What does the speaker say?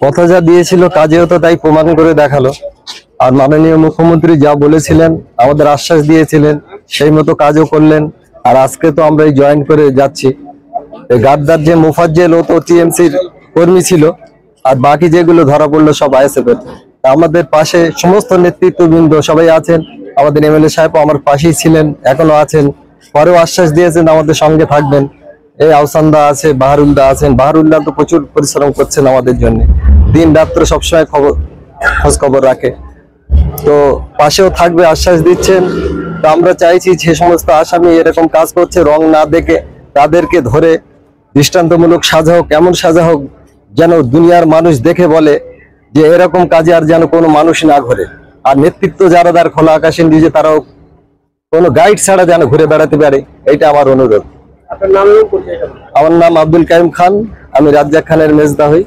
কথা যা দিয়েছিল কাজেও তো তাই প্রমাণ করে দেখালো। আর মাননীয় মুখ্যমন্ত্রী যা বলেছিলেন, আমাদের আশ্বাস দিয়েছিলেন, সেই মতো কাজও করলেন। আর আজকে তো আমরা জয়েন করে যাচ্ছি। গাদ্দার যে মোফাজ্জেল, ও তো টিএমসির কর্মী ছিল, আর বাকি যেগুলো ধরা পড়লো সব আইএসএফ এর। আমাদের পাশে সমস্ত নেতৃত্ববৃন্দ সবাই আছেন। আমাদের এমএলএ সাহেব আমার পাশেই ছিলেন, এখনো আছেন, পরেও আশ্বাস দিয়েছেন আমাদের সঙ্গে থাকবেন। এই আহসানদা আছে, বাহারুলদা আছেন। বাহারুলদা তো প্রচুর পরিশ্রম করছেন আমাদের জন্য, দিন রাত্রে সবসময় খোঁজ খবর রাখে। তো পাশেও থাকবে আশ্বাস দিচ্ছেন। তো আমরা চাইছি যে সমস্ত আসামি এরকম কাজ করছে, রং না দেখে তাদেরকে ধরে দৃষ্টান্তমূলক সাজা হোক, এমন সাজা হোক যেন দুনিয়ার মানুষ দেখে বলে যে এরকম কাজে আর যেন কোনো মানুষ না ঘুরে। আর নেতৃত্ব যারা তার খোলা আকাশে নিজে, তারাও কোনো গাইড ছাড়া যেন ঘুরে বেড়াতে পারে, এটা আমার অনুরোধ। আপনার নাম এবং পরিচয়টা বলুন। আমার নাম আব্দুল কাইম খান, আমি রাজ্জাক খানের মেজদা হই।